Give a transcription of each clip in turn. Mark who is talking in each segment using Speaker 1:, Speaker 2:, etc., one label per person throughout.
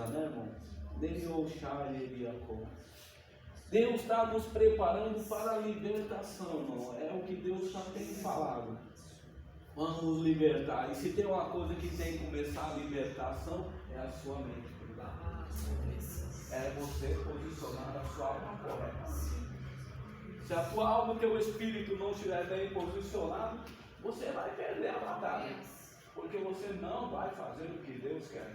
Speaker 1: certeza, né, irmão? Deus está nos preparando para a libertação, irmão. É o que Deus já tem falado. Vamos nos libertar. E se tem uma coisa que tem que começar a libertação, é a sua mente. É você posicionar a sua alma correta. Se a tua alma, o teu espírito não estiver bem posicionado, você vai perder a batalha. Porque você não vai fazer o que Deus quer.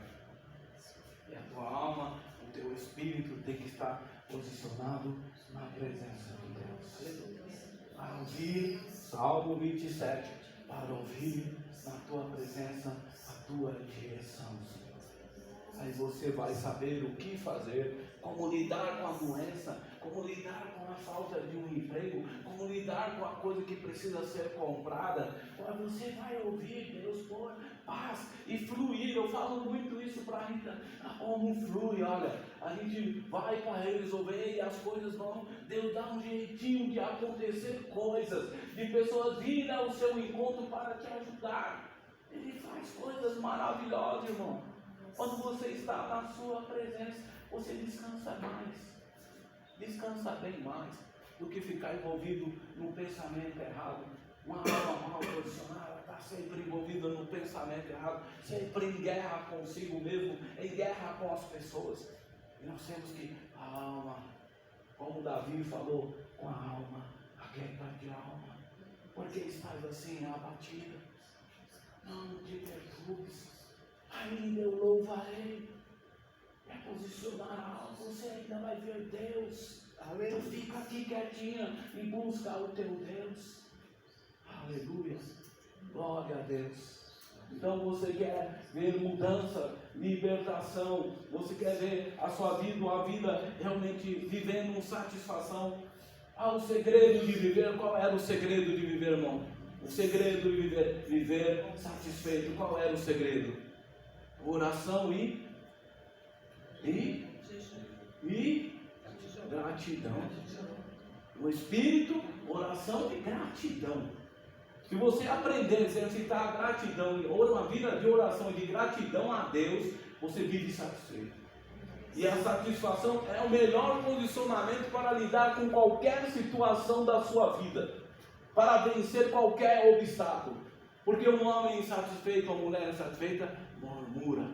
Speaker 1: E a tua alma, o teu espírito tem que estar posicionado na presença de Deus. Para ouvir, Salmo 27, para ouvir na tua presença a tua direção, Senhor. Aí você vai saber o que fazer, como lidar com a doença, como lidar com a falta de um emprego, como lidar com a coisa que precisa ser comprada. Você vai ouvir Deus pôr paz e fluir. Eu falo muito isso para a Rita. Como flui, olha, a gente vai para resolver e as coisas vão. Deus dá um jeitinho de acontecer coisas, de pessoas virem ao seu encontro para te ajudar. Ele faz coisas maravilhosas, irmão. Quando você está na sua presença, você descansa bem mais, do que ficar envolvido no pensamento errado. Uma alma mal posicionada está sempre envolvida no pensamento errado, sempre em guerra consigo mesmo, em guerra com as pessoas. E nós temos que, a alma, como Davi falou, com a alma, aquieta de alma, porque estás assim abatida, não te perturbes. Ainda eu louvarei. É posicionar a alma. Você ainda vai ver Deus. Então fica aqui quietinha e busca o teu Deus. Aleluia. Glória a Deus. Então você quer ver mudança, libertação. Você quer ver a sua vida, uma vida realmente vivendo satisfação. O segredo de viver. Qual era o segredo de viver, irmão? O segredo de viver satisfeito. Qual era o segredo? Oração e gratidão. No espírito, oração e gratidão. Se você aprender a exercitar a gratidão, uma vida de oração e de gratidão a Deus, você vive satisfeito. E a satisfação é o melhor posicionamento para lidar com qualquer situação da sua vida, para vencer qualquer obstáculo. Porque um homem insatisfeito, uma mulher insatisfeita, murmura,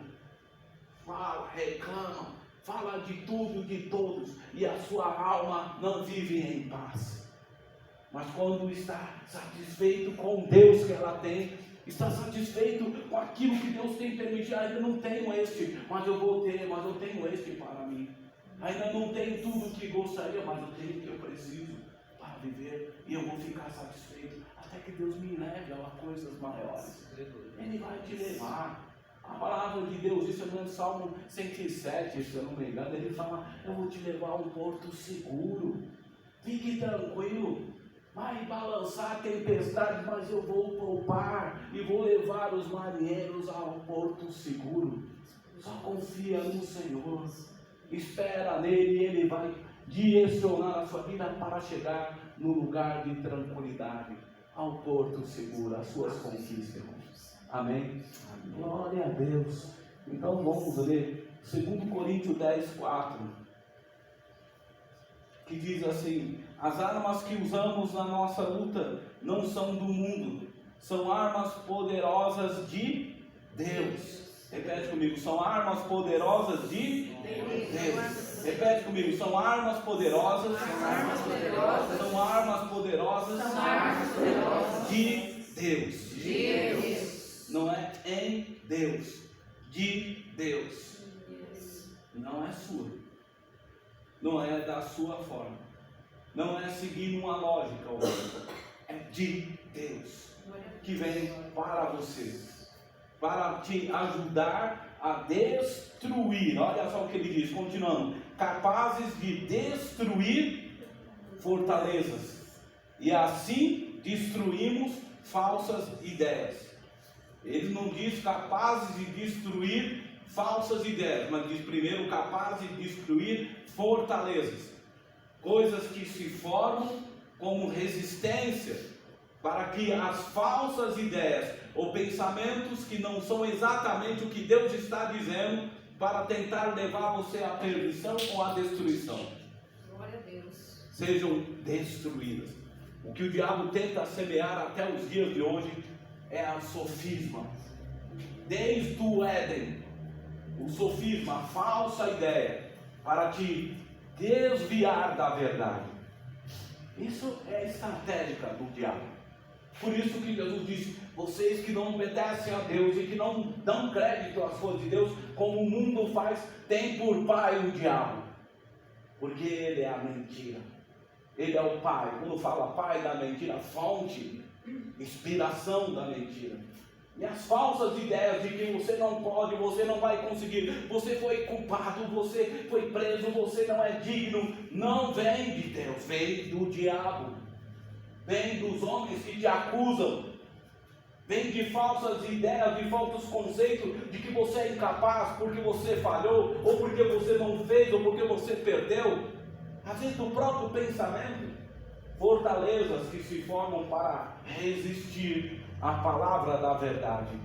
Speaker 1: fala, reclama, fala de tudo, de todos, e a sua alma não vive em paz. Mas quando está satisfeito com Deus que ela tem, está satisfeito com aquilo que Deus tem permitido, ainda não tenho este, mas eu vou ter, mas eu tenho este para mim. Ainda não tenho tudo o que gostaria, mas eu tenho o que eu preciso para viver, e eu vou ficar satisfeito, até que Deus me leve a coisas maiores. Ele vai te levar. A palavra de Deus, isso é no Salmo 107, se eu não me engano, ele fala, eu vou te levar a um porto seguro. Fique tranquilo, vai balançar a tempestade, mas eu vou poupar e vou levar os marinheiros a um porto seguro. Só confia no Senhor, espera nele e ele vai direcionar a sua vida para chegar no lugar de tranquilidade, ao porto seguro, às suas conquistas. Amém? Glória a Deus. Então vamos ler 2 Coríntios 10, 4, que diz assim: as armas que usamos na nossa luta não são do mundo, são armas poderosas de Deus. Repete comigo, são armas poderosas de Deus. Repete comigo, são armas poderosas, são armas poderosas de Deus. Não é em Deus, de Deus. Não é sua, não é da sua forma, não é seguindo uma lógica, é de Deus, que vem para você, para te ajudar a destruir. Olha só o que ele diz, continuando: capazes de destruir fortalezas, e assim destruímos falsas ideias. Ele não diz capazes de destruir falsas ideias, mas diz primeiro capazes de destruir fortalezas, coisas que se formam como resistência para que as falsas ideias ou pensamentos que não são exatamente o que Deus está dizendo, para tentar levar você à perdição ou à destruição.
Speaker 2: Glória a Deus.
Speaker 1: Sejam destruídas. O que o diabo tenta semear até os dias de hoje é a sofisma. Desde o Éden, o sofisma, a falsa ideia, para te desviar da verdade. Isso é estratégica do diabo. Por isso que Jesus disse: vocês que não obedecem a Deus e que não dão crédito às coisas de Deus, como o mundo faz, tem por pai o diabo. Porque ele é a mentira. Ele é o pai. Quando fala pai da mentira, fonte, inspiração da mentira. E as falsas ideias de que você não pode, você não vai conseguir, você foi culpado, você foi preso, você não é digno, não vem de Deus, vem do diabo, vem dos homens que te acusam, vem de falsas ideias, de falsos conceitos de que você é incapaz porque você falhou, ou porque você não fez, ou porque você perdeu, às vezes do próprio pensamento. Fortalezas que se formam para resistir à palavra da verdade.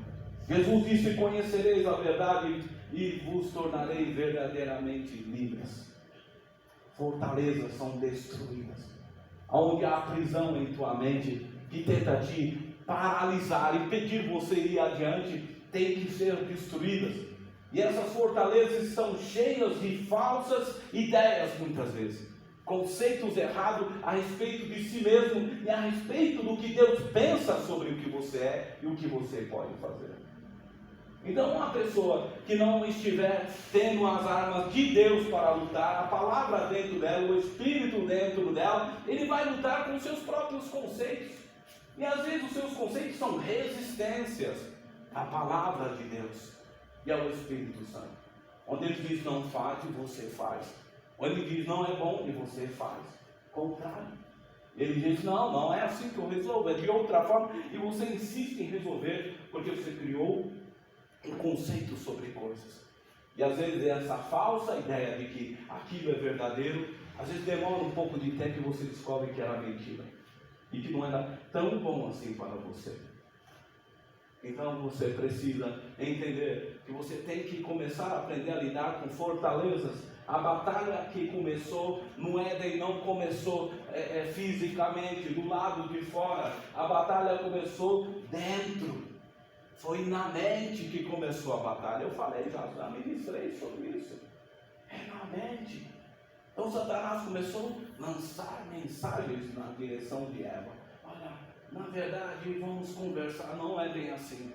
Speaker 1: Jesus disse: conhecereis a verdade e vos tornareis verdadeiramente livres. Fortalezas são destruídas. Onde há prisão em tua mente que tenta te paralisar e impedir você ir adiante, tem que ser destruídas. E essas fortalezas estão cheias de falsas ideias muitas vezes. Conceitos errados a respeito de si mesmo e a respeito do que Deus pensa sobre o que você é e o que você pode fazer. Então, uma pessoa que não estiver tendo as armas de Deus para lutar, a palavra dentro dela, o Espírito dentro dela, ele vai lutar com os seus próprios conceitos. E às vezes os seus conceitos são resistências à palavra de Deus e ao Espírito Santo. Onde ele diz não faz, você faz. Onde ele diz não é bom, e você faz. Contrário. Ele diz não é assim que eu resolvo, é de outra forma, e você insiste em resolver, porque você criou um conceito sobre coisas. E às vezes essa falsa ideia de que aquilo é verdadeiro, às vezes demora um pouco de tempo e você descobre que era mentira. E que não era tão bom assim para você. Então você precisa entender que você tem que começar a aprender a lidar com fortalezas. A batalha que começou no Éden não começou fisicamente, do lado de fora. A batalha começou dentro. Foi na mente que começou a batalha. Eu falei, já ministrei sobre isso. É na mente. Então Satanás começou a lançar mensagens na direção de Eva. Olha, na verdade, vamos conversar, não é bem assim.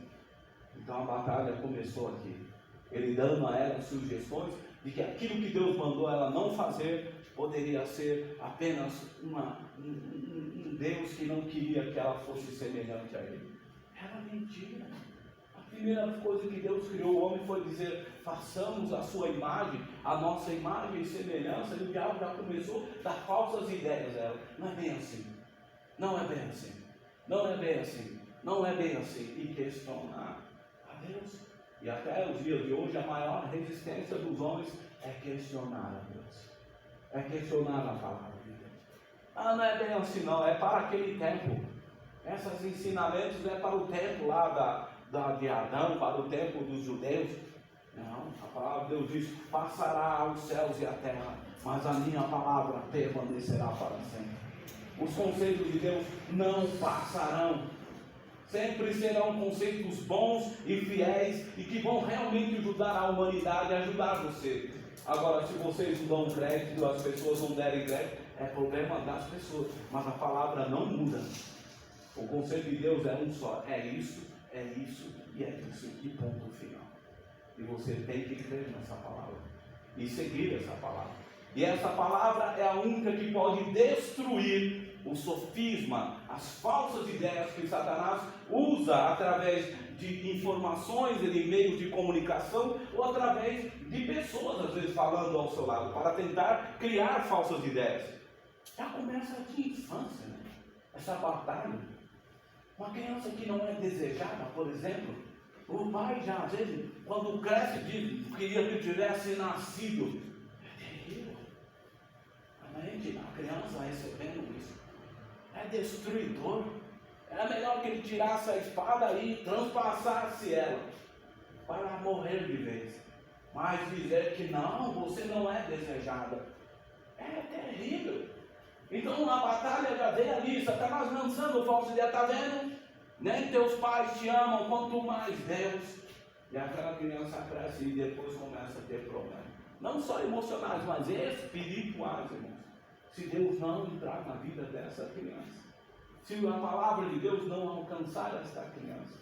Speaker 1: Então a batalha começou aqui. Ele dando a ela sugestões de que aquilo que Deus mandou ela não fazer poderia ser apenas um Deus que não queria que ela fosse semelhante a ele. Era mentira. A primeira coisa que Deus criou o homem foi dizer: façamos a sua imagem, a nossa imagem e semelhança. E o diabo já começou a dar falsas ideias a ela. Não é bem assim. Não é bem assim. Não é bem assim. Não é bem assim. E questionar a Deus. E até os dias de hoje, a maior resistência dos homens é questionar a Deus. É questionar a palavra de Deus. Não é bem assim não, é para aquele tempo. Esses ensinamentos é para o tempo lá de Adão, para o tempo dos judeus. Não, a palavra de Deus diz: passará os céus e a terra, mas a minha palavra permanecerá para sempre. Os conceitos de Deus não passarão. Sempre serão conceitos bons e fiéis e que vão realmente ajudar a humanidade, ajudar você. Agora, se vocês não dão crédito, as pessoas não derem crédito, é problema das pessoas, mas a palavra não muda. O conceito de Deus é um só: é isso e é isso, e ponto final. E você tem que crer nessa palavra e seguir essa palavra. E essa palavra é a única que pode destruir o sofisma, as falsas ideias que Satanás usa através de informações e meios de comunicação, ou através de pessoas, às vezes, falando ao seu lado, para tentar criar falsas ideias. Já começa de infância, né? Essa batalha. Uma criança que não é desejada, por exemplo, o pai já, às vezes, quando cresce, diz: queria que tivesse nascido. É terrível. A criança recebendo isso é destruidor. Era melhor que ele tirasse a espada e transpassasse ela para morrer de vez. Mas dizer que não, você não é desejada, é terrível. Então a batalha já veio ali, Satanás lançando falsa ideia, está vendo? Nem teus pais te amam, quanto mais Deus. E aquela criança cresce e depois começa a ter problemas. Não só emocionais, mas espirituais, irmãos. Se Deus não entrar na vida dessa criança, se a palavra de Deus não alcançar esta criança,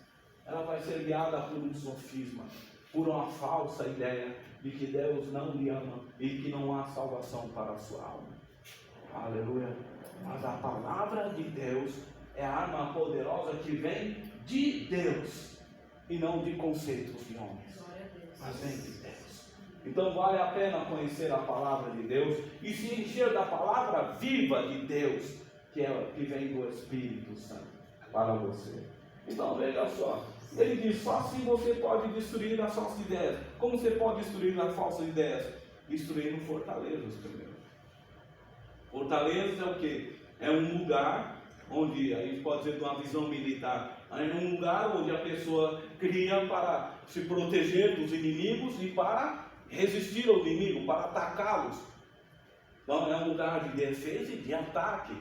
Speaker 1: ela vai ser guiada por um sofisma, por uma falsa ideia de que Deus não lhe ama e que não há salvação para a sua alma. Aleluia. Mas a palavra de Deus é a arma poderosa que vem de Deus e não de conceitos de homens, mas vem de Deus. Então vale a pena conhecer a palavra de Deus e se encher da palavra viva de Deus, que vem do Espírito Santo para você. Então veja só, ele diz, só assim você pode destruir as falsas ideias. Como você pode destruir as falsas ideias? Destruindo fortalezas primeiro. Fortalezas é o quê? É um lugar onde, a gente pode dizer de uma visão militar, é um lugar onde a pessoa cria para se proteger dos inimigos e para resistir ao inimigo, para atacá-los. Então é um lugar de defesa e de ataque,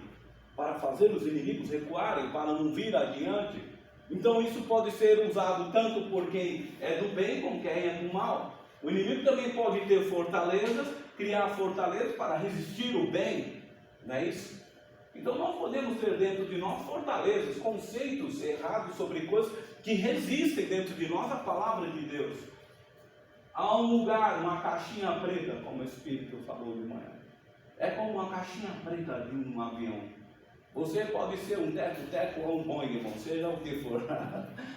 Speaker 1: para fazer os inimigos recuarem, para não vir adiante. Então isso pode ser usado tanto por quem é do bem como quem é do mal. O inimigo também pode ter fortalezas, criar fortalezas para resistir o bem, não é isso? Então nós podemos ter dentro de nós fortalezas, conceitos errados sobre coisas que resistem dentro de nós à palavra de Deus. Há um lugar, uma caixinha preta, como o Espírito falou de manhã. É como uma caixinha preta de um avião. Você pode ser um teco-teco ou um Boeing, irmão, seja o que for.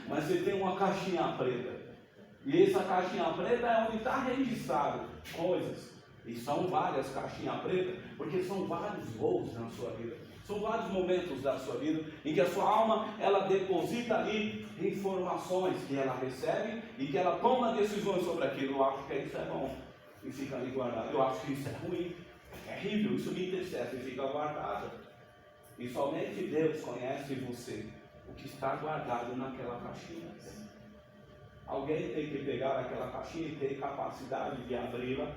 Speaker 1: Mas você tem uma caixinha preta. E essa caixinha preta é onde está registrado coisas. E são várias caixinhas pretas, porque são vários voos na sua vida. São vários momentos da sua vida em que a sua alma, ela deposita ali informações que ela recebe e que ela toma decisões sobre aquilo. Eu acho que isso é bom e fica ali guardado. Eu acho que isso é ruim, é terrível, isso me entristece e fica guardado. E somente Deus conhece você, o que está guardado naquela caixinha. Alguém tem que pegar aquela caixinha e ter capacidade de abri-la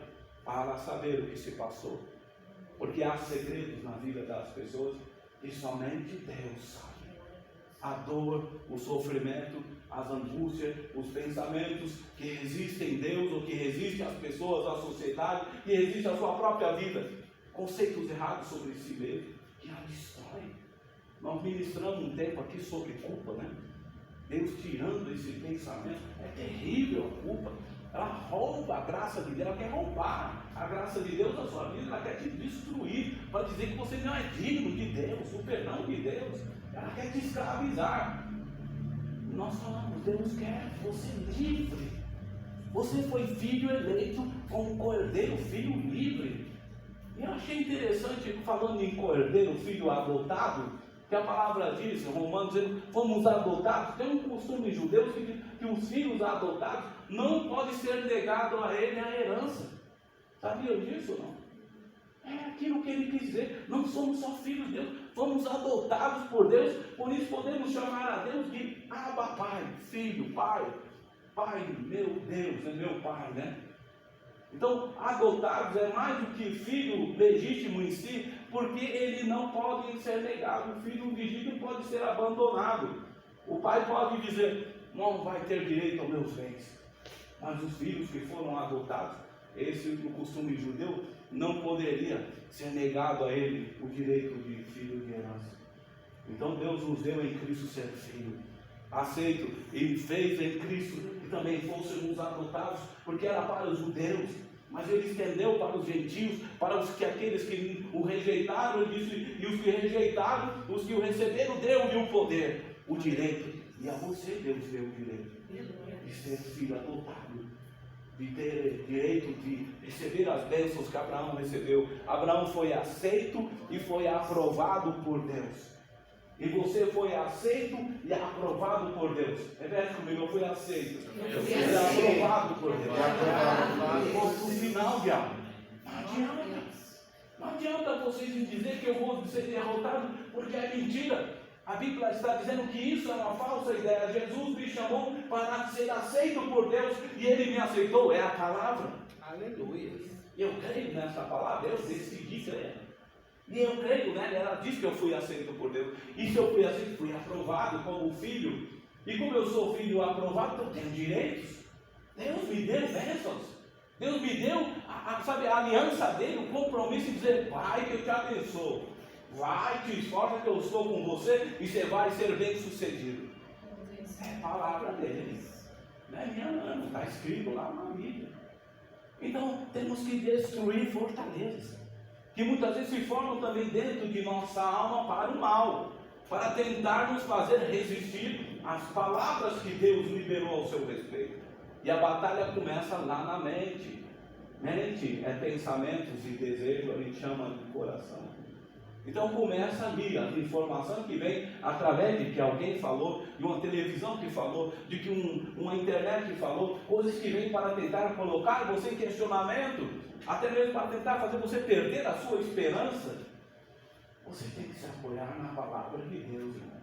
Speaker 1: para saber o que se passou. Porque há segredos na vida das pessoas que somente Deus sabe. A dor, o sofrimento, as angústias, os pensamentos que resistem em Deus ou que resistem às pessoas, à sociedade, que resistem à sua própria vida. Conceitos errados sobre si mesmo, que a destrói. Nós ministramos um tempo aqui sobre culpa, né? Deus tirando esse pensamento. É terrível a culpa. Ela rouba a graça de Deus, ela quer roubar a graça de Deus da sua vida, ela quer te destruir, para dizer que você não é digno de Deus, o perdão de Deus, ela quer te escravizar. Nós falamos, Deus quer você livre. Você foi filho eleito como cordeiro, filho livre. E eu achei interessante, falando em cordeiro, filho adotado, que a palavra diz, em Romanos, fomos adotados. Tem um costume judeu que os filhos adotados não pode ser negado a ele a herança. Sabiam disso ou não? É aquilo que ele quis dizer. Não somos só filhos de Deus, fomos adotados por Deus. Por isso podemos chamar a Deus de Abba, Pai, Filho, Pai. Pai, meu Deus, é meu Pai, né? Então, adotados é mais do que filho legítimo em si, porque ele não pode ser negado. O filho legítimo pode ser abandonado. O pai pode dizer, não vai ter direito aos meus bens. Mas os filhos que foram adotados, esse do costume judeu, não poderia ser negado a ele o direito de filho de herança. Então Deus nos deu em Cristo ser filho, aceito, e fez em Cristo que também fôssemos adotados, porque era para os judeus, mas ele estendeu para os gentios, para aqueles que o rejeitaram, ele disse, e os que rejeitaram, os que o receberam, deu-lhe o poder, o direito, e a você Deus deu o direito de ser filho adotado, de ter direito de receber as bênçãos que Abraão recebeu. Abraão foi aceito e foi aprovado por Deus. E você foi aceito e aprovado por Deus. Repete comigo, eu fui aceito. Eu fui aprovado por Deus. No final de algo. Não adianta vocês me dizer que eu vou ser derrotado, porque é mentira. A Bíblia está dizendo que isso é uma falsa ideia. Jesus me chamou para ser aceito por Deus e Ele me aceitou. É a palavra.
Speaker 3: Aleluia.
Speaker 1: Eu creio nessa palavra, eu decidi crer. E eu creio nela, ela diz que eu fui aceito por Deus. E se eu fui aceito, fui aprovado como filho. E como eu sou filho aprovado, eu tenho direitos. Deus me deu bênçãos. Deus me deu sabe, a aliança dele, o compromisso de dizer: Pai, que eu te abençoo. Vai, te esforça que eu estou com você e você vai ser bem sucedido. É a palavra dele. Não é minha não, está escrito lá na Bíblia. Então temos que destruir fortalezas que muitas vezes se formam também dentro de nossa alma para o mal, para tentar nos fazer resistir às palavras que Deus liberou ao seu respeito. E a batalha começa lá na mente. Mente é pensamentos e desejos, a gente chama de coração. Então começa ali, a informação que vem através de que alguém falou, de uma televisão que falou, de que uma internet que falou, coisas que vêm para tentar colocar você em questionamento, até mesmo para tentar fazer você perder a sua esperança. Você tem que se apoiar na palavra de Deus, irmão.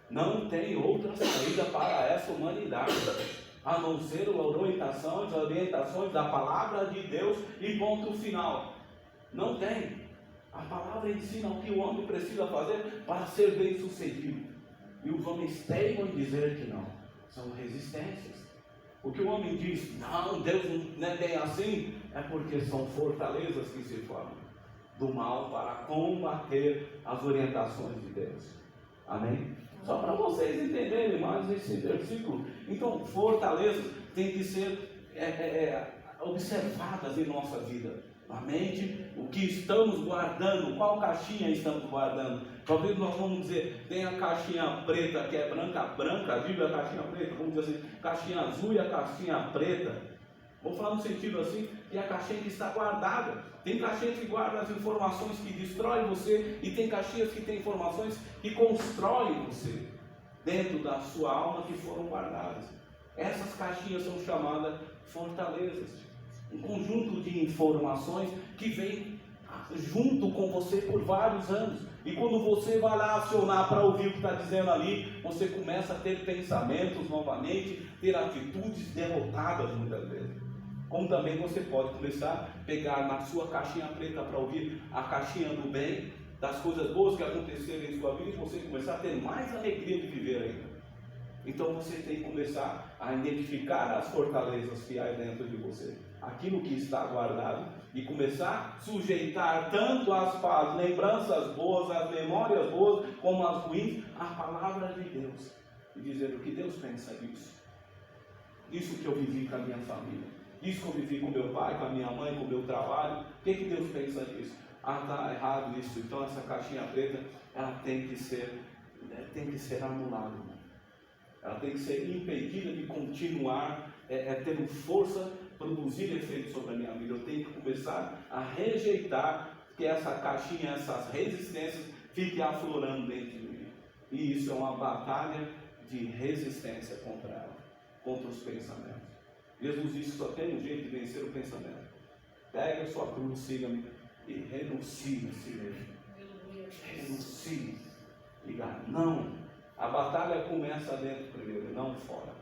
Speaker 1: Não tem outra saída para essa humanidade, a não ser as orientações da palavra de Deus e ponto final. Não tem. A palavra ensina o que o homem precisa fazer para ser bem sucedido. E os homens teimam em dizer que não. São resistências. O que o homem diz: não, Deus não é bem assim, é porque são fortalezas que se formam do mal para combater as orientações de Deus. Amém? Só para vocês entenderem mais esse versículo. Então, fortalezas têm que ser observadas em nossa vida. A mente, o que estamos guardando, qual caixinha estamos guardando. Talvez nós vamos dizer: tem a caixinha preta que é branca, a Bíblia é a caixinha preta, vamos dizer assim, caixinha azul e a caixinha preta. Vou falar no sentido assim, que é a caixinha que está guardada. Tem caixinhas que guardam as informações que destroem você, e tem caixinhas que têm informações que constroem você, dentro da sua alma, que foram guardadas. Essas caixinhas são chamadas fortalezas. Um conjunto de informações que vem junto com você por vários anos. E quando você vai lá acionar para ouvir o que está dizendo ali, você começa a ter pensamentos novamente, ter atitudes derrotadas muitas vezes. Como também você pode começar a pegar na sua caixinha preta para ouvir a caixinha do bem, das coisas boas que aconteceram em sua vida, e você começar a ter mais alegria de viver ainda. Então você tem que começar a identificar as fortalezas que há dentro de você, aquilo que está guardado, e começar a sujeitar tanto as lembranças boas, as memórias boas, como as ruins, à palavra de Deus, e dizer o que Deus pensa disso. Isso que eu vivi com a minha família, isso que eu vivi com meu pai, com a minha mãe, com o meu trabalho, o que Deus pensa disso? Ah, está errado isso. Então essa caixinha preta, ela tem que ser anulada. Ela tem que ser impedida de continuar tendo força, produzir efeito sobre a minha vida. Eu tenho que começar a rejeitar que essa caixinha, essas resistências, fiquem aflorando dentro de mim. E isso é uma batalha de resistência contra ela, contra os pensamentos. Jesus disse que só tem um jeito de vencer o pensamento: pega a sua cruz, siga-me e renuncie a si mesmo. Renuncie. Diga não. A batalha começa dentro primeiro, não fora.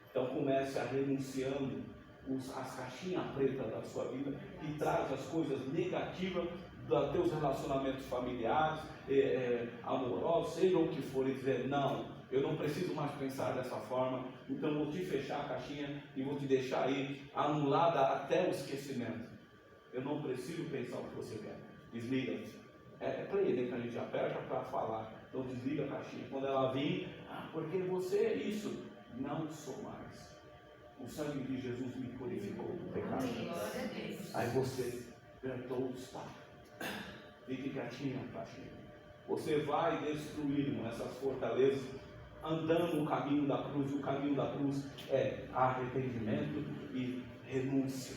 Speaker 1: Então comece a renunciando as caixinhas pretas da sua vida, que traz as coisas negativas dos teus relacionamentos familiares, amorosos, seja o que for, e dizer: não, eu não preciso mais pensar dessa forma, então vou te fechar a caixinha e vou te deixar aí anulada até o esquecimento. Eu não preciso pensar o que você quer. Desliga. É play, né, que a gente aperta para falar. Então desliga a caixinha. Quando ela vir: porque você é isso. Não sou mais. O sangue de Jesus me purificou do pecado. Aí você perdoa o estado. Fique quietinho na caixinha. Você vai destruir essas fortalezas andando o caminho da cruz. O caminho da cruz é arrependimento e renúncia.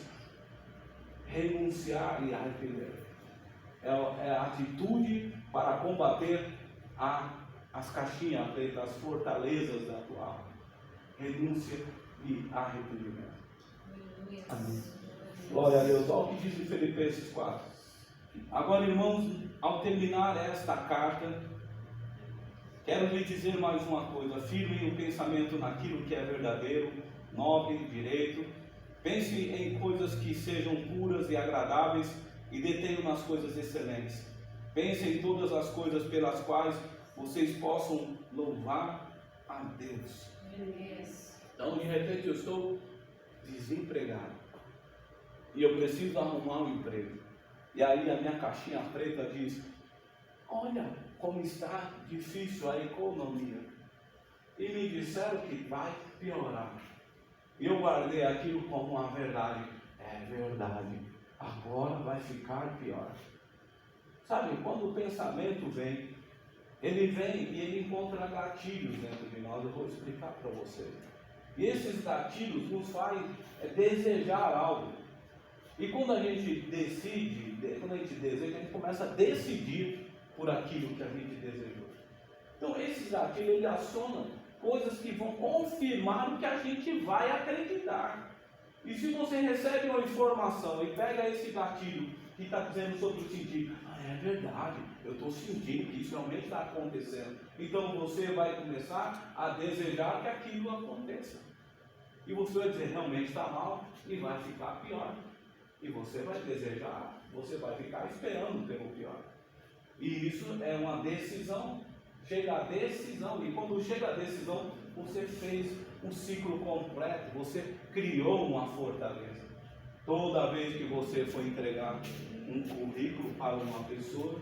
Speaker 1: Renunciar e arrepender. É a atitude para combater as caixinhas pretas, as fortalezas da tua alma. Renúncia e arrependimento. Amém. Glória a Deus. Olha o que diz em Filipenses 4. Agora, irmãos, ao terminar esta carta, Quero lhe dizer mais uma coisa: firme o pensamento naquilo que é verdadeiro, nobre, direito. Pense em coisas que sejam puras e agradáveis e detenham nas coisas excelentes. Pense em todas as coisas pelas quais vocês possam louvar a Deus. Então, de repente, eu estou desempregado e eu preciso arrumar um emprego. E aí a minha caixinha preta diz: olha como está difícil a economia. E me disseram que vai piorar. E eu guardei aquilo como uma verdade. É verdade, agora vai ficar pior. Sabe, quando o pensamento vem, ele vem e ele encontra gatilhos dentro de nós. Eu vou explicar para vocês. E esses gatilhos nos fazem desejar algo. E quando a gente decide, quando a gente deseja, a gente começa a decidir por aquilo que a gente desejou. Então esses gatilhos, ele acionam coisas que vão confirmar o que a gente vai acreditar. E se você recebe uma informação e pega esse gatilho que está dizendo sobre o sentido, é verdade, eu estou sentindo que isso realmente está acontecendo. Então você vai começar a desejar que aquilo aconteça. E você vai dizer, realmente está mal e vai ficar pior. E você vai desejar, você vai ficar esperando pelo pior. E isso é uma decisão. Chega a decisão, e quando chega a decisão, você fez um ciclo completo, você criou uma fortaleza. Toda vez que você for entregar um currículo para uma pessoa,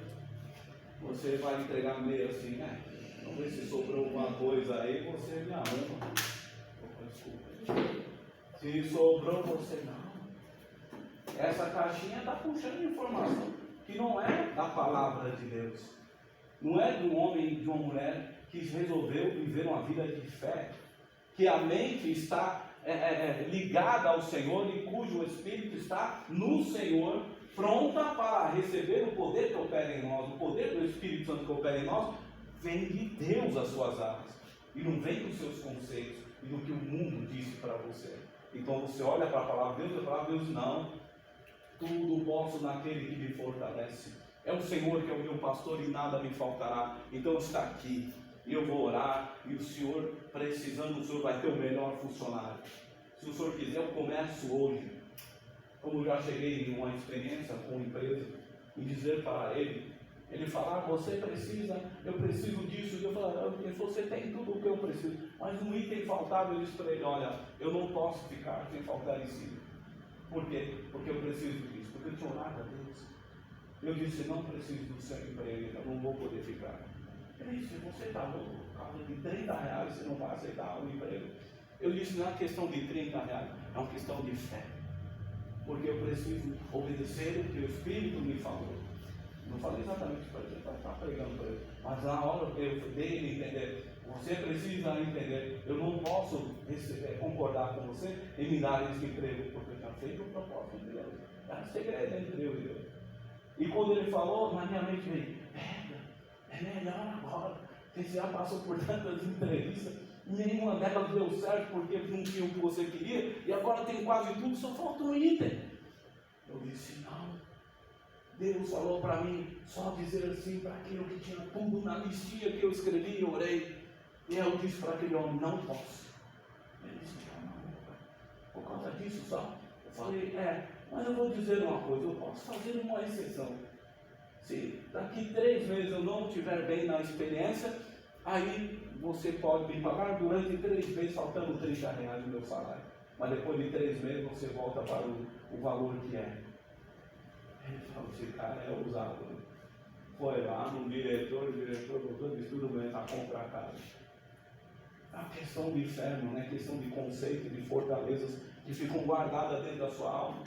Speaker 1: você vai entregar meio assim, né? Vamos ver se sobrou alguma coisa aí, você me arruma. Desculpa. Se sobrou, você não. Essa caixinha está puxando informação que não é da palavra de Deus. Não é de um homem e de uma mulher que resolveu viver uma vida de fé, que a mente está ligada ao Senhor e cujo espírito está no Senhor, pronta para receber o poder que opera em nós. O poder do Espírito Santo que opera em nós vem de Deus as suas armas, e não vem dos seus conceitos e do que o mundo disse para você. Então você olha para a palavra de Deus e a palavra de Deus não. Tudo posso naquele que me fortalece. É o Senhor que é o meu pastor e nada me faltará. Então está aqui, eu vou orar, e o Senhor, precisando, o Senhor vai ter o melhor funcionário. Se o Senhor quiser, eu começo hoje. Como eu já cheguei em uma experiência com uma empresa, e dizer para ele falar, você precisa, eu preciso disso. Eu falo, você tem tudo o que eu preciso, mas um item faltava. Eu disse para ele, olha, eu não posso ficar sem faltar esse item. Por quê? Porque eu preciso disso, porque eu tinha orado a Deus. Eu disse, não preciso do seu emprego, eu não vou poder ficar. Ele disse, você está louco, por causa de 30 reais você não vai aceitar um emprego. Eu disse, não é questão de 30 reais, é uma questão de fé. Porque eu preciso obedecer o que o Espírito me falou. Não falei exatamente para ele, está pregando para ele. Mas na hora eu dei ele entender, você precisa entender, eu não posso concordar com você em me dar esse emprego, porque eu já fiz um propósito de Deus. Era segredo entre eu e Deus. E quando ele falou, na minha mente veio, é melhor agora. Você já passou por tantas entrevistas, nenhuma delas deu certo porque não tinha o que você queria, e agora tem quase tudo, só falta um item. Eu disse, não. Deus falou para mim só dizer assim para aquilo que tinha tudo na listinha que eu escrevi e orei. E eu disse para aquele homem, não posso. Ele disse, não, por causa disso só. Eu falei, mas eu vou dizer uma coisa, eu posso fazer uma exceção. Se daqui 3 meses eu não estiver bem na experiência, aí você pode me pagar durante 3 meses, faltando 30 reais do meu salário. Mas depois de 3 meses você volta para o valor que é. Ele falou, esse cara é ousado. Né? Foi lá no diretor, o diretor botou de tudo bem para comprar a casa. É uma questão de fé, não é questão de conceito, de fortalezas que ficam guardadas dentro da sua alma.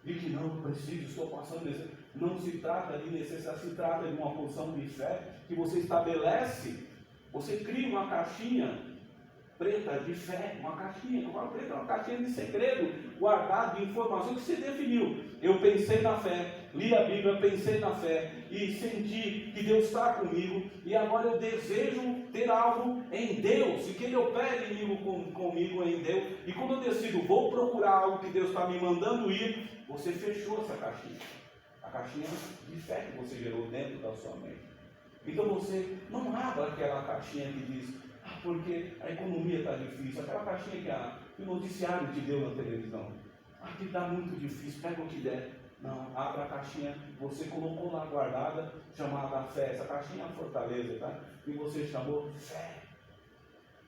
Speaker 1: De que não, eu preciso, estou passando necessidade. Não se trata de necessidade, se trata de uma posição de fé que você estabelece. Você cria uma caixinha preta de fé, uma caixinha de segredo, guardado de informação que você definiu. Eu pensei na fé, li a Bíblia, pensei na fé e senti que Deus está comigo, e agora eu desejo ter algo em Deus, e que Ele opere comigo em Deus, e quando eu decido, vou procurar algo que Deus está me mandando ir, você fechou essa caixinha, a caixinha de fé que você gerou dentro da sua mente. Então você não abra aquela caixinha que diz, porque a economia está difícil, aquela caixinha que o noticiário te deu na televisão. Que está muito difícil, pega o que der. Não, abra a caixinha que você colocou lá guardada, chamada fé. Essa caixinha é a fortaleza, tá? E você chamou fé.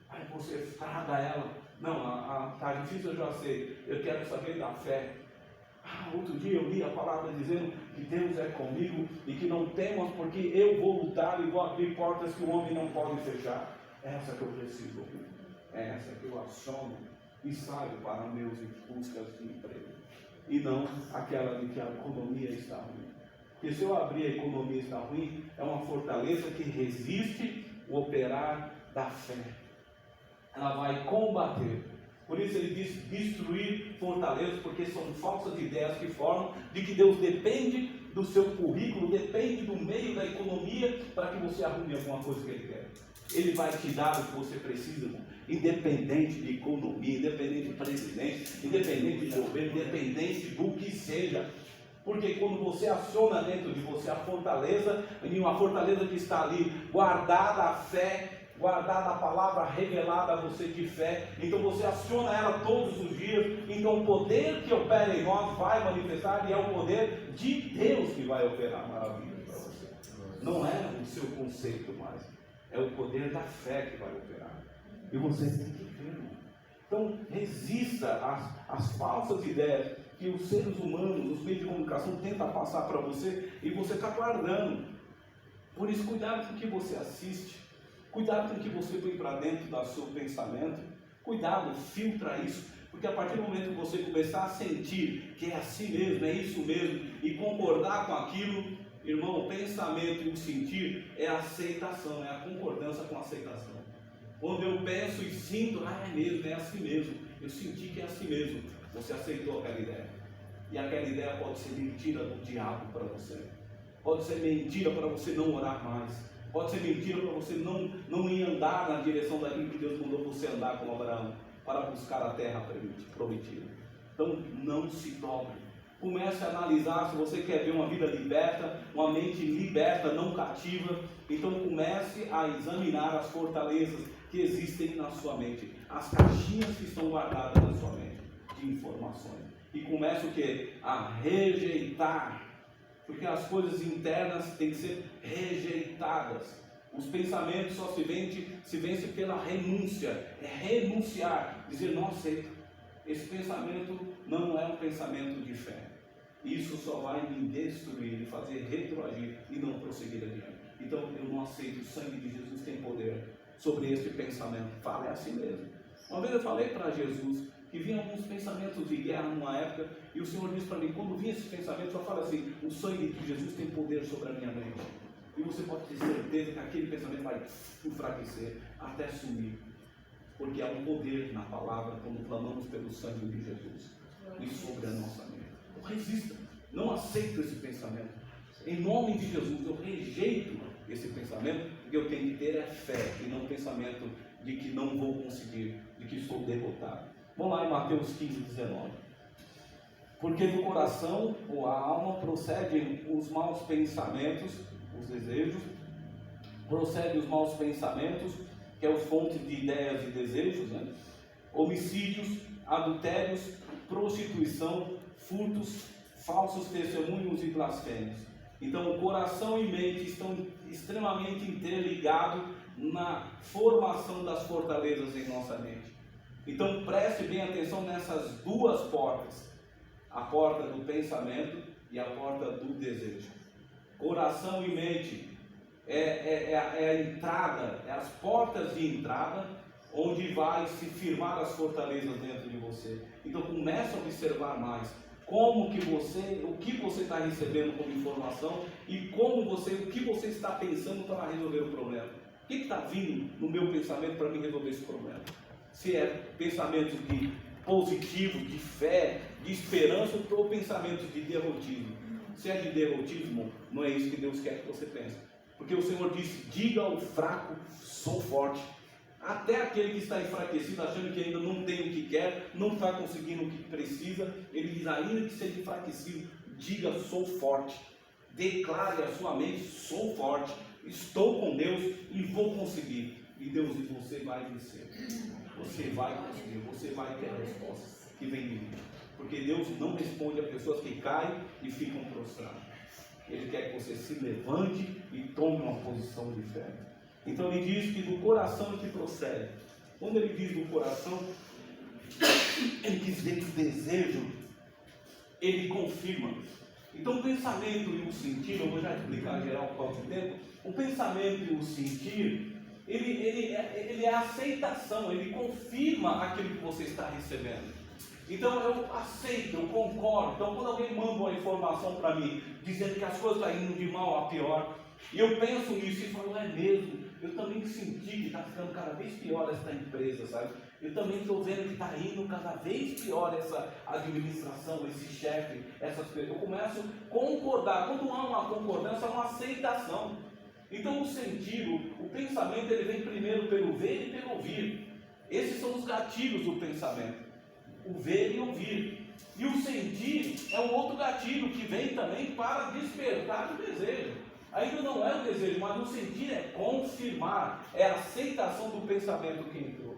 Speaker 1: Aí você traga ela. Não, tá difícil, eu já sei. Eu quero saber da fé. Outro dia eu li a palavra dizendo que Deus é comigo e que não temas, porque eu vou lutar e vou abrir portas que o homem não pode fechar. É essa que eu preciso ouvir. É essa que eu aciono e saio para meus buscas de emprego. E não aquela de que a economia está ruim. Porque se eu abrir a economia está ruim, é uma fortaleza que resiste o operar da fé. Ela vai combater. Por isso ele diz destruir fortalezas, porque são falsas ideias que formam de que Deus depende do seu currículo, depende do meio da economia para que você arrume alguma coisa que Ele quer. Ele vai te dar o que você precisa, irmão, independente de economia, independente de presidente, independente de governo, independente do que seja. Porque quando você aciona dentro de você a fortaleza, e uma fortaleza que está ali, guardada a fé, guardada a palavra revelada a você de fé, então você aciona ela todos os dias, então o poder que opera em nós vai manifestar, e é o poder de Deus que vai operar maravilhas para você. Não é o seu conceito mais, é o poder da fé que vai operar. E você tem que ver, irmão. Então resista às falsas ideias que os seres humanos, os meios de comunicação tentam passar para você, e você está guardando. Por isso, cuidado com o que você assiste. Cuidado com o que você põe para dentro do seu pensamento. Cuidado, filtra isso. Porque a partir do momento que você começar a sentir que é assim mesmo, é isso mesmo, e concordar com aquilo, irmão, o pensamento e o sentir é a aceitação, é a concordância com a aceitação. Quando eu penso e sinto, é mesmo, é assim mesmo, eu senti que é assim mesmo, você aceitou aquela ideia. E aquela ideia pode ser mentira do diabo para você. Pode ser mentira para você não orar mais. Pode ser mentira para você não ir andar na direção daquilo que Deus mandou você andar com Abraão, para buscar a terra prometida. Então não se dobre. Comece a analisar se você quer ver uma vida liberta, uma mente liberta, não cativa. Então comece a examinar as fortalezas que existem na sua mente, as caixinhas que estão guardadas na sua mente de informações. E comece o quê? A rejeitar. Porque as coisas internas têm que ser rejeitadas. Os pensamentos só se vencem pela renúncia. É renunciar, dizer não aceito. Esse pensamento não é um pensamento de fé. Isso só vai me destruir, me fazer retroagir e não prosseguir adiante. Então eu não aceito. O sangue de Jesus tem poder sobre esse pensamento. Fala, é assim mesmo. Uma vez eu falei para Jesus que vinha alguns pensamentos de guerra numa época, e o Senhor disse para mim, quando vinha esse pensamento, só fala assim, o sangue de Jesus tem poder sobre a minha mente. E você pode ter certeza que aquele pensamento vai enfraquecer até sumir. Porque há um poder na palavra quando clamamos pelo sangue de Jesus e sobre a nossa mente. Então resista, não aceito esse pensamento. Em nome de Jesus, eu rejeito esse pensamento, porque eu tenho que ter fé e não pensamento de que não vou conseguir, de que estou derrotado. Vamos lá em Mateus 15, 19. Porque do coração ou a alma procedem os maus pensamentos, os desejos, procedem os maus pensamentos, que é o fonte de ideias e desejos, né? Homicídios, adultérios, prostituição, furtos, falsos testemunhos e blasfêmios. Então o coração e mente estão extremamente interligados na formação das fortalezas em nossa mente. Então preste bem atenção nessas duas portas, a porta do pensamento e a porta do desejo. Coração e mente é a entrada, é as portas de entrada onde vai se firmar as fortalezas dentro de você. Então comece a observar mais o que você está recebendo como informação e o que você está pensando para resolver o problema. O que está vindo no meu pensamento para me resolver esse problema? Se é pensamento de positivo, de fé, de esperança, ou pensamento de derrotismo. Se é de derrotismo, não é isso que Deus quer que você pense. Porque o Senhor disse, diga ao fraco, sou forte. Até aquele que está enfraquecido, achando que ainda não tem o que quer, não está conseguindo o que precisa, ele diz, ainda que seja enfraquecido, diga, sou forte. Declare a sua mente, sou forte. estou com Deus e vou conseguir. E Deus diz, você vai vencer. Você vai conseguir, você vai ter a resposta que vem de mim. Porque Deus não responde a pessoas que caem e ficam prostradas. Ele quer que você se levante e tome uma posição de fé. Então ele diz que do coração que procede. Quando ele diz do coração, ele quis dizer que o desejo, ele confirma. Então o pensamento e o sentir, eu vou já explicar geral por causa do tempo. O pensamento e o sentir, ele é a aceitação, ele confirma aquilo que você está recebendo. Então eu aceito, eu concordo. Então quando alguém manda uma informação para mim, dizendo que as coisas estão indo de mal a pior, e eu penso nisso e falo, é mesmo, eu também senti que está ficando cada vez pior essa empresa, sabe? Eu também estou vendo que está indo cada vez pior essa administração, esse chefe, essas coisas. Eu começo a concordar. Quando há uma concordância, há uma aceitação. Então o sentido, o pensamento, ele vem primeiro pelo ver e pelo ouvir. Esses são os gatilhos do pensamento. O ver e ouvir. E o sentir é um outro gatilho que vem também para despertar o desejo. Ainda não é o desejo, mas o sentir é confirmar, é a aceitação do pensamento que entrou.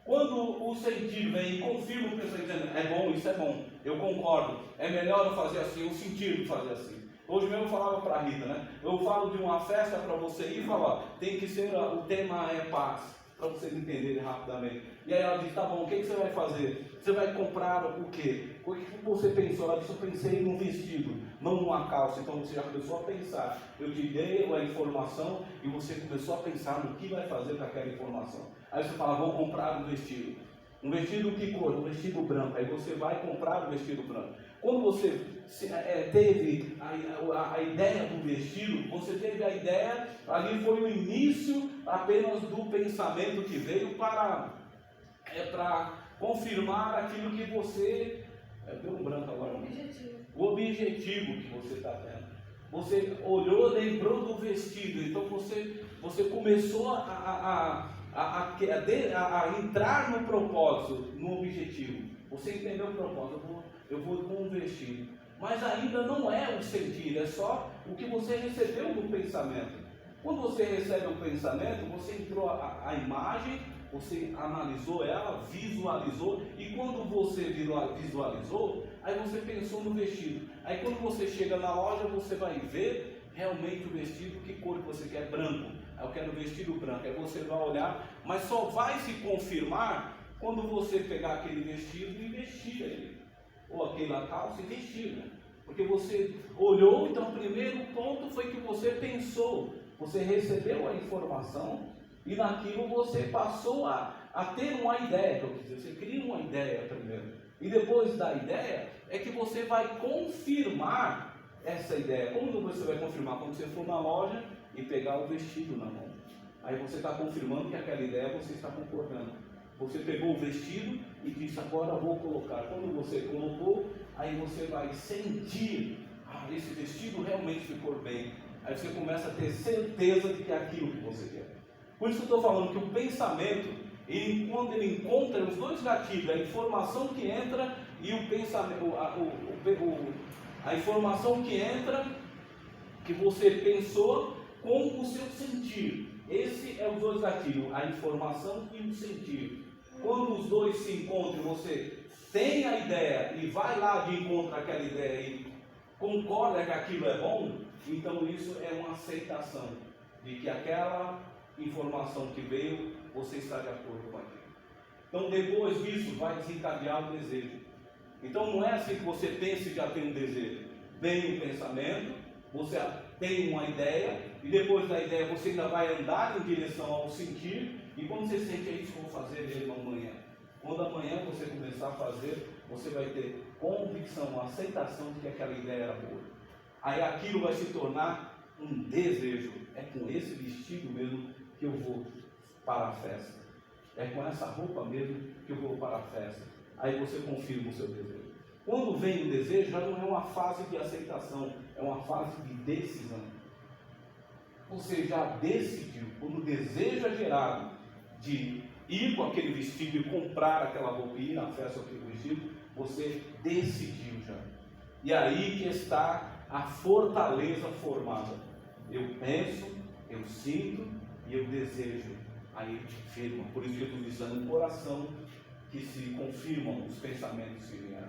Speaker 1: Quando o sentir vem e confirma o pensamento, dizendo, é bom, isso é bom, eu concordo, é melhor eu fazer assim, eu sentir de fazer assim. Hoje mesmo eu falava para a Rita, né? Eu falo de uma festa para você ir e falar, tem que ser, o tema é paz, para vocês entenderem rapidamente. E aí ela disse, tá bom, o que você vai fazer? Você vai comprar o quê? O que você pensou? Ela disse, eu pensei num vestido, não numa calça. Então você já começou a pensar. Eu te dei a informação e você começou a pensar no que vai fazer com aquela informação. Aí você fala, vou comprar um vestido. Um vestido que cor? Um vestido branco. Aí você vai comprar o vestido branco. Quando você teve a ideia do vestido, você teve a ideia, ali foi o início apenas do pensamento que veio para confirmar aquilo que você... deu um branco agora. O objetivo que você está tendo. Você olhou, lembrou do vestido, então você começou a entrar no propósito, no objetivo. Você entendeu o propósito, eu vou com um vestido. Mas ainda não é o sentir, é só o que você recebeu do pensamento. Quando você recebe o pensamento, você entrou a imagem, você analisou ela, visualizou, e quando você visualizou, aí você pensou no vestido. Aí quando você chega na loja, você vai ver realmente o vestido, que cor que você quer, branco. Aí eu quero o vestido branco, aí você vai olhar, mas só vai se confirmar quando você pegar aquele vestido e vestir ele. Ou aquela calça e vestir, né? Porque você olhou, então o primeiro ponto foi que você pensou, você recebeu a informação e naquilo você passou a ter uma ideia, quer dizer, você cria uma ideia primeiro. E depois da ideia é que você vai confirmar essa ideia. Como você vai confirmar? Quando você for na loja e pegar o vestido na mão. Aí você está confirmando que aquela ideia você está concordando. Você pegou o vestido e disse, agora vou colocar. Quando você colocou, aí você vai sentir, esse vestido realmente ficou bem. Aí você começa a ter certeza de que é aquilo que você quer. Por isso que eu estou falando que o pensamento, quando ele encontra os dois gatilhos, a informação que entra e o pensamento, a informação que entra, que você pensou com o seu sentir. Esse é os dois gatilhos, a informação e o sentir. Quando os dois se encontram, você tem a ideia e vai lá de encontro àquela ideia e concorda que aquilo é bom, então isso é uma aceitação de que aquela informação que veio, você está de acordo com aquilo. Então depois disso vai desencadear o desejo. Então não é assim que você pensa e já tem um desejo. Vem o pensamento, você tem uma ideia, e depois da ideia você ainda vai andar em direção ao sentir, e quando você sente, é isso que eu vou fazer mesmo amanhã. Quando amanhã você começar a fazer, você vai ter convicção, aceitação de que aquela ideia era boa. Aí aquilo vai se tornar um desejo. É com esse vestido mesmo que eu vou para a festa. É com essa roupa mesmo que eu vou para a festa. Aí você confirma o seu desejo. Quando vem o desejo, já não é uma fase de aceitação, é uma fase de decisão. Você já decidiu. Quando o desejo é gerado de ir com aquele vestido e comprar aquela roupa e ir na festa com aquele vestido, você decidiu já. E aí que está a fortaleza formada. Eu penso, Eu sinto e eu desejo. Aí ele te firma. Por isso que eu estou dizendo no coração que se confirmam os pensamentos que vieram.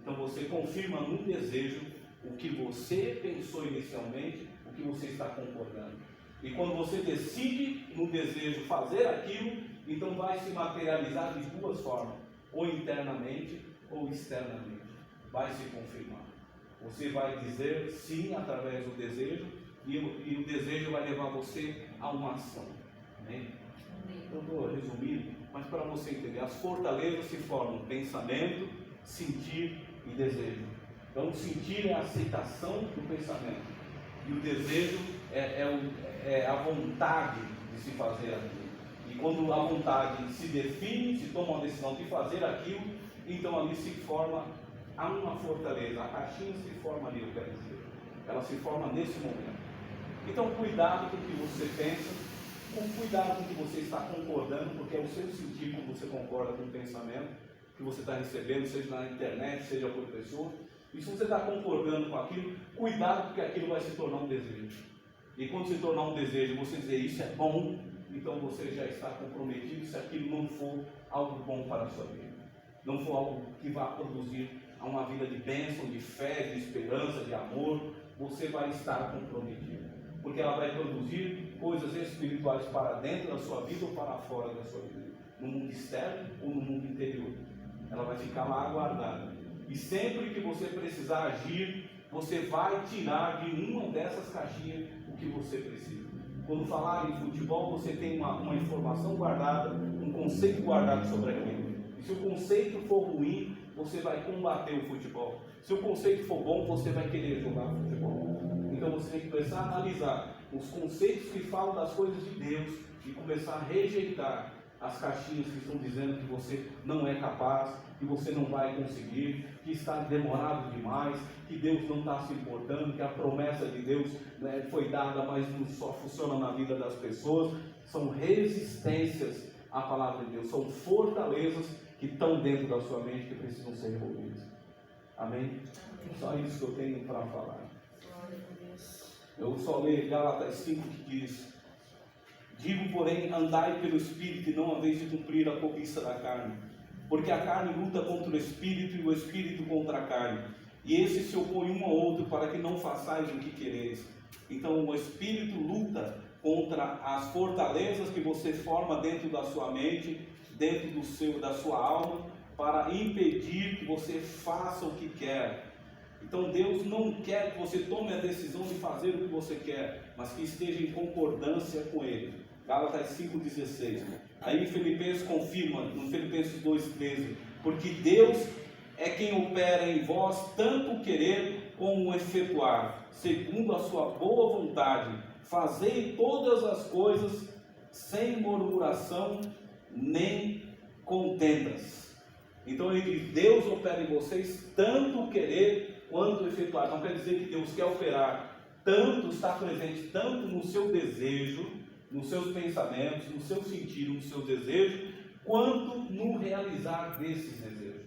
Speaker 1: Então você confirma no desejo o que você pensou inicialmente, o que você está concordando. E quando você decide no desejo fazer aquilo, então vai se materializar de duas formas, ou internamente ou externamente. Vai se confirmar. Você vai dizer sim através do desejo e o desejo vai levar você a uma ação. Amém? Eu estou resumindo, mas para você entender, as fortalezas se formam pensamento, sentir e desejo. Então o sentir é a aceitação do pensamento e o desejo é a vontade de se fazer aquilo. E quando a vontade se define, se toma uma decisão de fazer aquilo, então ali se forma uma fortaleza. A caixinha se forma ali, eu quero dizer. Ela se forma nesse momento. Então cuidado com o que você pensa, cuidado com o que você está concordando, porque é o seu sentir quando você concorda com o pensamento que você está recebendo, seja na internet, seja por pessoa. E se você está concordando com aquilo, cuidado, porque aquilo vai se tornar um desejo. E quando se tornar um desejo, você dizer isso é bom, então você já está comprometido se aquilo não for algo bom para a sua vida. Não for algo que vá produzir uma vida de bênção, de fé, de esperança, de amor, você vai estar comprometido. Porque ela vai produzir coisas espirituais para dentro da sua vida ou para fora da sua vida. No mundo externo ou no mundo interior. Ela vai ficar lá guardada. E sempre que você precisar agir, você vai tirar de uma dessas caixinhas o que você precisa. Quando falar em futebol, você tem uma informação guardada, um conceito guardado sobre aquilo. E se o conceito for ruim, você vai combater o futebol. Se o conceito for bom, você vai querer jogar futebol. Então você tem que começar a analisar os conceitos que falam das coisas de Deus e começar a rejeitar as caixinhas que estão dizendo que você não é capaz, que você não vai conseguir, que está demorado demais, que Deus não está se importando, que a promessa de Deus, né, foi dada, mas não só funciona na vida das pessoas. São resistências à palavra de Deus, são fortalezas que estão dentro da sua mente que precisam ser removidas. Amém? Só isso que eu tenho para falar. Eu só leio Gálatas 5 que diz: digo, porém, andai pelo Espírito e não haveis de cumprir a cobiça da carne, porque a carne luta contra o Espírito e o Espírito contra a carne, e esses se opõem um ao outro para que não façais o que quereis. Então o Espírito luta contra as fortalezas que você forma dentro da sua mente, dentro da sua alma, para impedir que você faça o que quer. Então Deus não quer que você tome a decisão de fazer o que você quer, mas que esteja em concordância com Ele. Gálatas 5,16. Aí Filipenses confirma, no Filipenses 2,13, porque Deus é quem opera em vós tanto o querer como o efetuar, segundo a sua boa vontade. Fazei todas as coisas sem murmuração nem contendas. Então ele diz: Deus opera em vocês tanto o querer quanto o efetuar. Não quer dizer que Deus quer operar tanto, estar presente tanto no seu desejo, nos seus pensamentos, no seu sentir, no seu desejo, quanto no realizar desses desejos.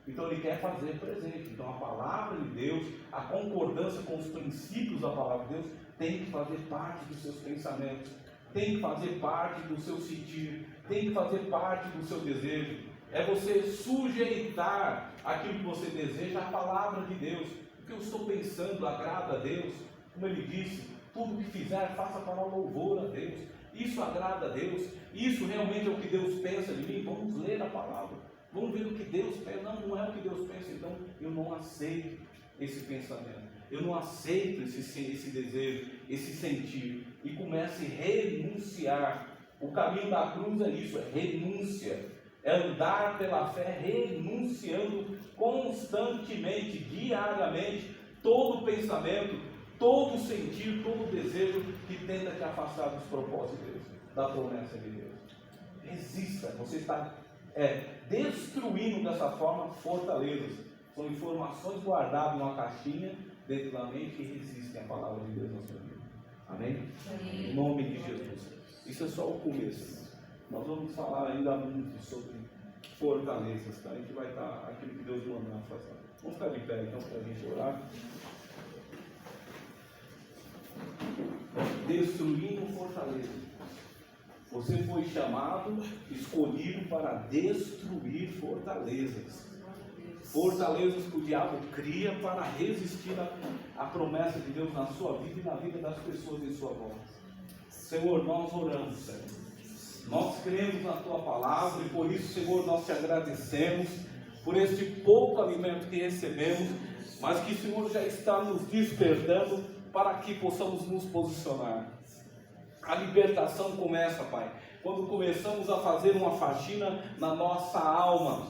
Speaker 1: Então ele quer fazer presente. Então a palavra de Deus, a concordância com os princípios da palavra de Deus, tem que fazer parte dos seus pensamentos, tem que fazer parte do seu sentir, tem que fazer parte do seu desejo. É você sujeitar aquilo que você deseja à palavra de Deus. O que eu estou pensando agrada a Deus. Como ele disse, tudo que fizer, faça para louvor a Deus. Isso agrada a Deus. Isso realmente é o que Deus pensa de mim. Vamos ler a palavra. Vamos ver o que Deus pensa. Não é o que Deus pensa. Então eu não aceito esse pensamento. Eu não aceito esse desejo, esse sentir. E comece a renunciar. O caminho da cruz é isso, é renúncia. É andar pela fé renunciando constantemente, diariamente, todo pensamento, todo sentir, todo desejo que tenta te afastar dos propósitos de Deus, da promessa de Deus. Resista, você está destruindo dessa forma fortalezas. São informações guardadas numa caixinha dentro da mente que resistem à palavra de Deus na sua vida. Amém? Amém. Em nome de Jesus. Isso é só o começo, irmão. Nós vamos falar ainda muito sobre fortalezas, tá? A gente vai estar aquilo que Deus mandar fazer. Vamos ficar de pé então para a gente orar. destruindo fortalezas. Você foi chamado, escolhido para destruir fortalezas. Fortalezas que o diabo cria para resistir à promessa de Deus na sua vida e na vida das pessoas em sua volta. Senhor, nós oramos, Senhor. Nós cremos na Tua palavra e por isso, Senhor, nós Te agradecemos por este pouco alimento que recebemos, mas que, Senhor, já está nos despertando para que possamos nos posicionar. A libertação começa, Pai, quando começamos a fazer uma faxina na nossa alma.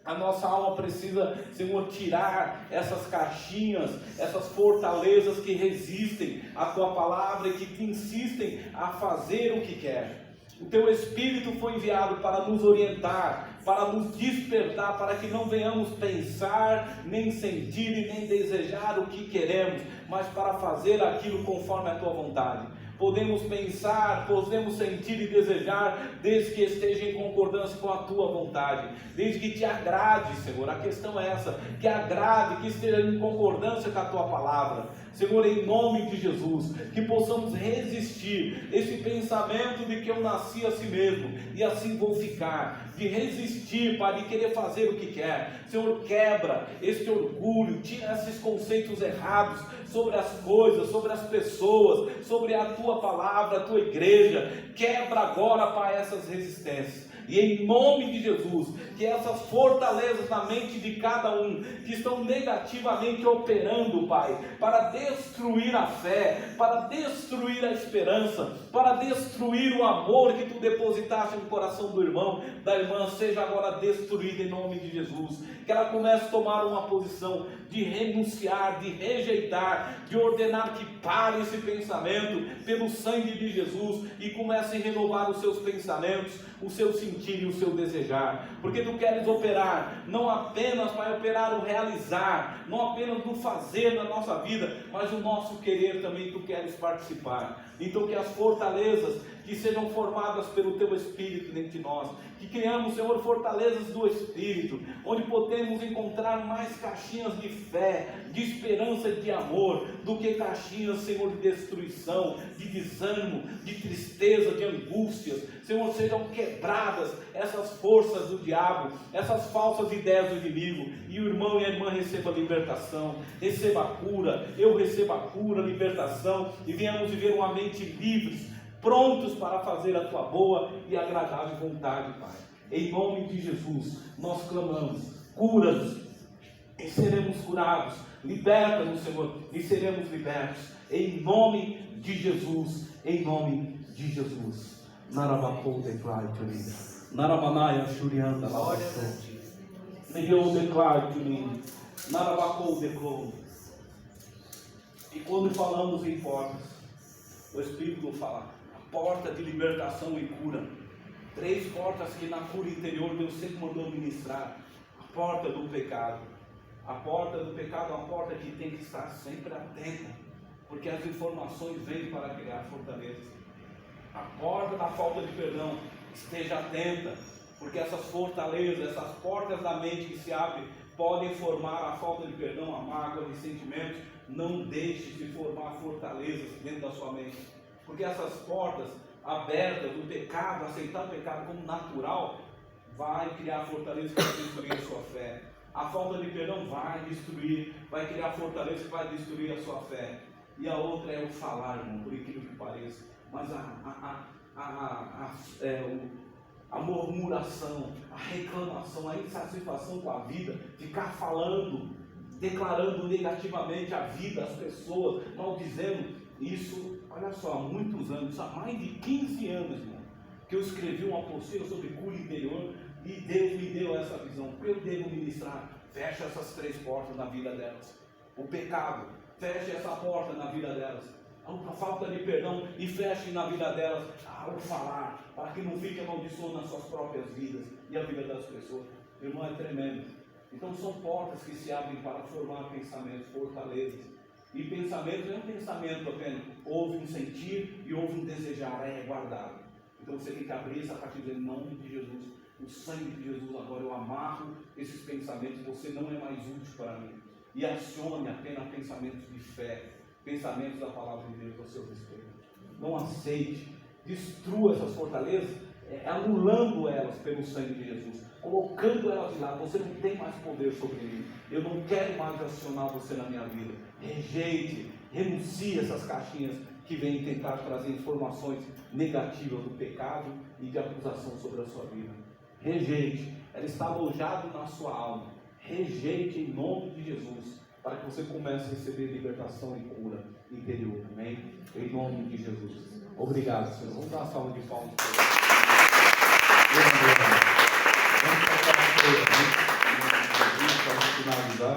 Speaker 1: A nossa alma precisa, Senhor, tirar essas caixinhas, essas fortalezas que resistem à Tua palavra e que te insistem a fazer o que quer. O Teu Espírito foi enviado para nos orientar, para nos despertar, para que não venhamos pensar, nem sentir e nem desejar o que queremos, mas para fazer aquilo conforme a Tua vontade. Podemos pensar, podemos sentir e desejar, desde que esteja em concordância com a Tua vontade, desde que te agrade, Senhor. A questão é essa, que agrade, que esteja em concordância com a Tua palavra. Senhor, em nome de Jesus, que possamos resistir esse pensamento de que eu nasci a si mesmo e assim vou ficar, de resistir, Pai, de querer fazer o que quer. Senhor, quebra este orgulho, tira esses conceitos errados sobre as coisas, sobre as pessoas, sobre a Tua palavra, a Tua igreja. Quebra agora, Pai, essas resistências. E em nome de Jesus, que essas fortalezas na mente de cada um, que estão negativamente operando, Pai, para destruir a fé, para destruir a esperança, para destruir o amor que Tu depositaste no coração do irmão, da irmã, seja agora destruída em nome de Jesus. Que ela comece a tomar uma posição de renunciar, de rejeitar, de ordenar que pare esse pensamento pelo sangue de Jesus e comece a renovar os seus pensamentos, o seu sentir e o seu desejar, porque Tu queres operar, não apenas para operar o realizar, não apenas no fazer na nossa vida, mas o nosso querer também Tu queres participar. Então que as fortalezas que sejam formadas pelo Teu Espírito dentro de nós, que criamos, Senhor, fortalezas do Espírito, onde podemos encontrar mais caixinhas de fé, de esperança e de amor, do que caixinhas, Senhor, de destruição, de desânimo, de tristeza, de angústias. Senhor, sejam quebradas essas forças do diabo, essas falsas ideias do inimigo, e o irmão e a irmã recebam a libertação, receba a cura, eu recebo a cura, a libertação, e venhamos viver uma mente livres, prontos para fazer a Tua boa e agradável vontade, Pai. Em nome de Jesus, nós clamamos, cura-nos, e seremos curados, liberta-nos, Senhor, e seremos libertos, em nome de Jesus, em nome de Jesus. Narabacou declare to me, Naramanaya Shurianda Labacou, Neyo declare to me, Narabacou declare. E quando falamos em portas, o Espírito nos fala, a porta de libertação e cura, 3 portas que na cura interior Deus sempre mandou ministrar. A porta do pecado. A porta do pecado é uma porta que tem que estar sempre atenta, porque as informações vêm para criar fortalezas. A porta da falta de perdão, esteja atenta, porque essas fortalezas, essas portas da mente que se abrem, podem formar a falta de perdão, a mágoa, ressentimentos. Não deixe de formar fortalezas dentro da sua mente, porque essas portas abertas do pecado, aceitar o pecado como natural, vai criar fortalezas que vai destruir a sua fé. A falta de perdão vai destruir, vai criar fortaleza que vai destruir a sua fé. E a outra é o falar, irmão, por incrível que pareça. Mas a murmuração, a reclamação, a insatisfação com a vida, ficar falando, declarando negativamente a vida, as pessoas, maldizendo, isso, olha só, há muitos anos, há mais de 15 anos, irmão, que eu escrevi uma apostila sobre cura interior, e Deus me deu essa visão, que eu devo ministrar. Fecha essas 3 portas na vida delas. O pecado, feche essa porta na vida delas. A falta de perdão, e feche na vida delas o falar, para que não fique amaldiçoando nas suas próprias vidas e a vida das pessoas. Irmão, é tremendo. Então são portas que se abrem para formar pensamentos, fortalezas. E pensamento não é um pensamento apenas, houve um sentir e houve um desejar, é guardado. Então você tem que abrir essa partir do nome de Jesus. O sangue de Jesus, agora eu amarro esses pensamentos, você não é mais útil para mim. E acione apenas pensamentos de fé, pensamentos da palavra de Deus a seu respeito. não aceite, destrua essas fortalezas, anulando elas pelo sangue de Jesus, colocando elas de lado. Você não tem mais poder sobre mim, eu não quero mais acionar você na minha vida. Rejeite, renuncie a essas caixinhas que vêm tentar trazer informações negativas do pecado e de acusação sobre a sua vida. Rejeite, ela está alojada na sua alma. Rejeite em nome de Jesus, para que você comece a receber libertação e cura interior, amém? Em nome de Jesus. Obrigado, Senhor. Vamos dar uma salva de palmas para Ele.